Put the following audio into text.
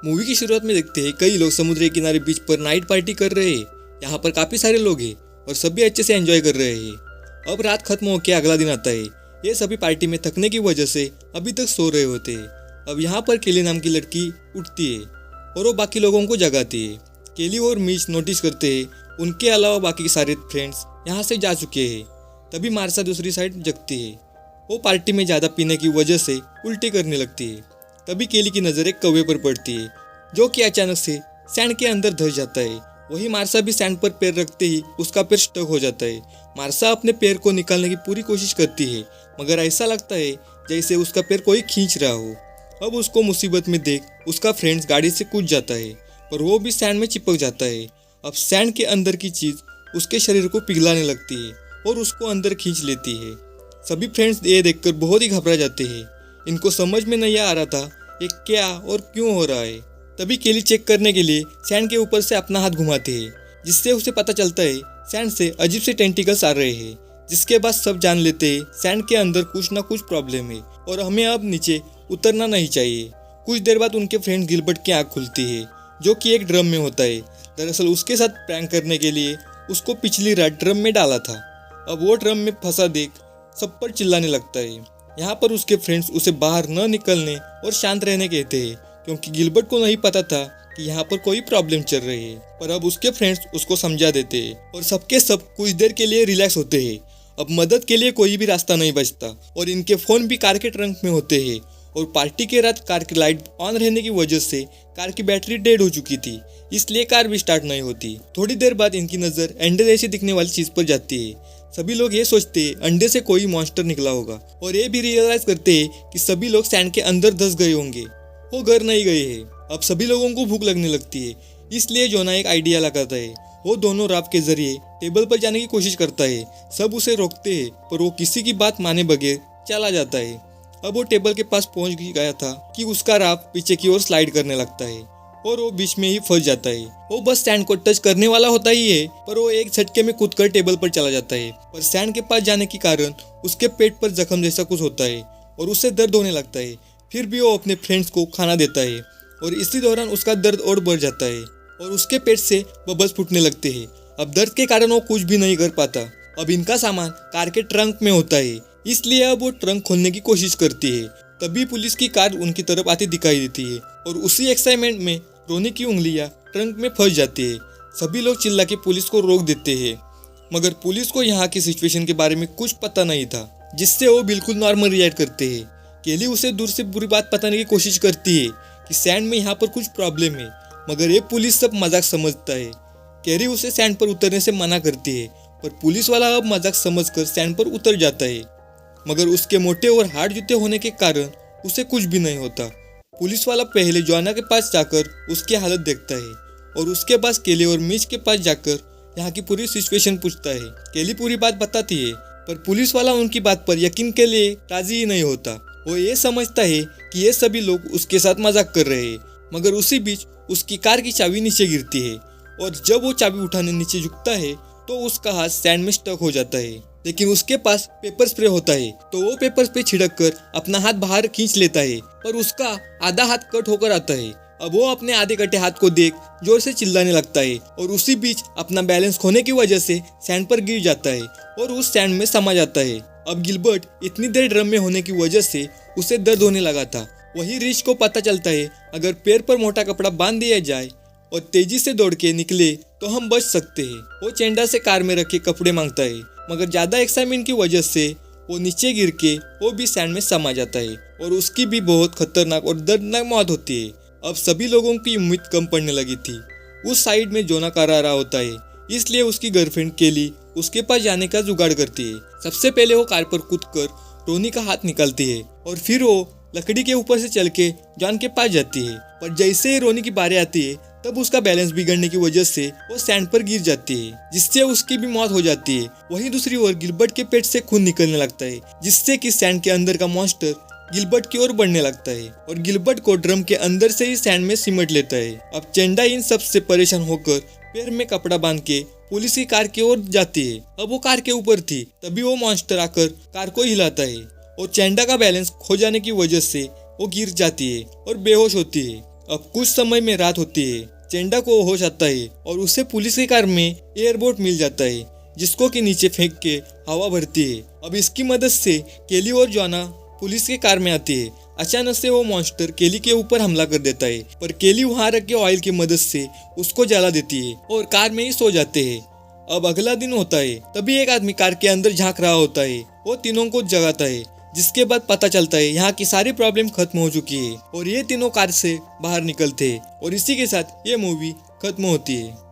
Movie की शुरुआत में देखते हैं कई लोग समुद्र के किनारे बीच पर नाइट पार्टी कर रहे हैं। यहाँ पर काफी सारे लोग हैं और सभी अच्छे से एंजॉय कर रहे हैं। अब रात खत्म होकर अगला दिन आता है। ये सभी पार्टी में थकने की वजह से अभी तक सो रहे होते हैं। अब यहाँ पर केली नाम की लड़की उठती है और वो बाकी लोगों को जगाती है। केली और मीच नोटिस करते हैं उनके अलावा बाकी के सारे फ्रेंड्स यहाँ से जा चुके हैं। तभी मार्सा दूसरी साइड जगती है। वो पार्टी में ज़्यादा पीने की वजह से उल्टी करने लगती है। तभी केली की नज़र एक कौवे पर पड़ती है जो कि अचानक से सैंड के अंदर धंस जाता है। वही मार्सा भी सैंड पर पैर रखते ही उसका पैर स्टक हो जाता है। मार्सा अपने पैर को निकालने की पूरी कोशिश करती है मगर ऐसा लगता है जैसे उसका पैर कोई खींच रहा हो। अब उसको मुसीबत में देख उसका फ्रेंड्स गाड़ी से कूद जाता है पर वो भी सैंड में चिपक जाता है। अब सैंड के अंदर की चीज़ उसके शरीर को पिघलाने लगती है और उसको अंदर खींच लेती है। सभी फ्रेंड्स ये देखकर बहुत ही घबरा जाते हैं। इनको समझ में नहीं आ रहा था ये क्या और क्यों हो रहा है। तभी केली चेक करने के लिए सैंड के ऊपर से अपना हाथ घुमाते हैं जिससे उसे पता चलता है सैंड से अजीब से टेंटिकल्स आ रहे हैं। जिसके बाद सब जान लेते हैं सैंड के अंदर कुछ ना कुछ प्रॉब्लम है और हमें अब नीचे उतरना नहीं चाहिए। कुछ देर बाद उनके फ्रेंड गिलबर्ट की आँख खुलती है जो कि एक ड्रम में होता है। दरअसल उसके साथ प्रैंक करने के लिए उसको पिछली रात ड्रम में डाला था। अब वो ड्रम में फंसा देख सब पर चिल्लाने लगता है। यहाँ पर उसके फ्रेंड्स उसे बाहर न निकलने और शांत रहने कहते हैं क्योंकि गिलबर्ट को नहीं पता था कि यहाँ पर कोई प्रॉब्लम चल रही है। पर अब उसके फ्रेंड्स उसको समझा देते हैं और सबके सब कुछ देर के लिए रिलैक्स होते हैं। अब मदद के लिए कोई भी रास्ता नहीं बचता और इनके फ़ोन भी कार के ट्रंक में होते हैं। और पार्टी के रात कार की लाइट ऑन रहने की वजह से कार की बैटरी डेड हो चुकी थी, इसलिए कार भी स्टार्ट नहीं होती। थोड़ी देर बाद इनकी नज़र अंडे जैसी दिखने वाली चीज़ पर जाती है। सभी लोग ये सोचते हैं अंडे से कोई मॉन्स्टर निकला होगा और ये भी रियलाइज करते हैं कि सभी लोग सैंड के अंदर धंस गए होंगे। वो घर नहीं गए हैं। अब सभी लोगों को भूख लगने लगती है, इसलिए जोना एक आइडिया लगाता है। वो दोनों राफ के जरिए टेबल पर जाने की कोशिश करता है। सब उसे रोकते हैं पर वो किसी की बात माने बगैर चला जाता है। अब वो टेबल के पास पहुंच गया था कि उसका राफ पीछे की ओर स्लाइड करने लगता है और वो बीच में ही फंस जाता है। वो बस सैंड को टच करने वाला होता ही है पर वो एक झटके में कूदकर टेबल पर चला जाता है। पर सैंड के पास जाने के कारण उसके पेट पर जख्म जैसा कुछ होता है और उससे दर्द होने लगता है। फिर भी वो अपने फ्रेंड्स को खाना देता है और इसी दौरान उसका दर्द और बढ़ जाता है और उसके पेट से बबल्स फूटने लगते हैं। अब दर्द के कारण वो कुछ भी नहीं कर पाता। अब इनका सामान कार के ट्रंक में होता है, इसलिए अब वो ट्रंक खोलने की कोशिश करती है। तभी पुलिस की कार उनकी तरफ आती दिखाई देती है और उसी एक्साइटमेंट में रोनी की उंगलियां ट्रंक में फंस जाती है। सभी लोग चिल्ला के पुलिस को रोक देते हैं मगर पुलिस को यहाँ की सिचुएशन के बारे में कुछ पता नहीं था, जिससे वो बिल्कुल नॉर्मल रिएक्ट करते हैं। केली उसे दूर से बुरी बात बताने की कोशिश करती है कि सैंड में यहाँ पर कुछ प्रॉब्लम है मगर ये पुलिस सब मजाक समझता है। कैरी उसे सैंड पर उतरने से मना करती है पर पुलिस वाला अब मजाक समझकर सैंड पर उतर जाता है मगर उसके मोटे और हार्ड जूते होने के कारण उसे कुछ भी नहीं होता। पुलिस वाला पहले जोना के पास जाकर उसकी हालत देखता है और उसके पास केली और मीच के पास जाकर यहाँ की पूरी सिचुएशन पूछता है। केली पूरी बात बताती है पर पुलिस वाला उनकी बात पर यकीन के लिए राजी ही नहीं होता। वो ये समझता है कि ये सभी लोग उसके साथ मजाक कर रहे हैं मगर उसी बीच उसकी कार की चाबी नीचे गिरती है और जब वो चाबी उठाने नीचे झुकता है तो उसका हाथ सैंड में स्टक हो जाता है। लेकिन उसके पास पेपर स्प्रे होता है तो वो पेपर स्प्रे छिड़क कर अपना हाथ बाहर खींच लेता है पर उसका आधा हाथ कट होकर आता है। अब वो अपने आधे कटे हाथ को देख जोर से चिल्लाने लगता है और उसी बीच अपना बैलेंस खोने की वजह से सैंड पर गिर जाता है और उस सैंड में समा जाता है। अब गिलबर्ट इतनी देर ड्रम में होने की वजह से उसे दर्द होने लगा था। वही रिच को पता चलता है अगर पैर पर मोटा कपड़ा बांध दिया जाए और तेजी से दौड़ के निकले तो हम बच सकते हैं। वो चेंडा से कार में रखे कपड़े मांगता है मगर ज्यादा एक्साइटमेंट की वजह से वो नीचे गिर के वो भी सैंड में समा जाता है और उसकी भी बहुत खतरनाक और दर्दनाक मौत होती है। अब सभी लोगों की उम्मीद कम पड़ने लगी थी। उस साइड में जोना कार आ रहा होता है, इसलिए उसकी गर्लफ्रेंड केली उसके पास जाने का जुगाड़ करती है। सबसे पहले वो कार पर कूदकर रोनी का हाथ निकालती है और फिर वो लकड़ी के ऊपर से चल के जॉन के पास जाती है। पर जैसे ही रोनी की बारी आती है तब उसका बैलेंस बिगड़ने की वजह से वो सैंड पर गिर जाती है जिससे उसकी भी मौत हो जाती है। वहीं दूसरी ओर गिलबर्ट के पेट से खून निकलने लगता है जिससे कि सैंड के अंदर का मॉन्स्टर गिलबर्ट की ओर बढ़ने लगता है और गिलबर्ट को ड्रम के अंदर से ही सैंड में सिमट लेता है। अब चेंडा इन सब से परेशान होकर पैर में कपड़ा बांध के पुलिस की कार की ओर जाती है। अब वो कार के ऊपर थी तभी वो मॉन्स्टर आकर कार को हिलाता है और चेंडा का बैलेंस खो जाने की वजह से वो गिर जाती है और बेहोश होती है। अब कुछ समय में रात होती है। चेंडा को होश आता है और उसे पुलिस की कार में एयरबोट मिल जाता है, जिसको के नीचे फेंक के हवा भरती है। अब इसकी मदद से केली और जॉना पुलिस की कार में आती है। अचानक से वो मॉन्स्टर केली के ऊपर हमला कर देता है, पर केली वहां रखे ऑयल की मदद से उसको जला देती है और कार में ही सो जाते हैं। अब अगला दिन होता है, तभी एक आदमी कार के अंदर झांक रहा होता है। वो तीनों को जगाता है, जिसके बाद पता चलता है यहाँ की सारी प्रॉब्लम खत्म हो चुकी है और ये तीनों कार से बाहर निकलते हैं। और इसी के साथ ये मूवी खत्म होती है।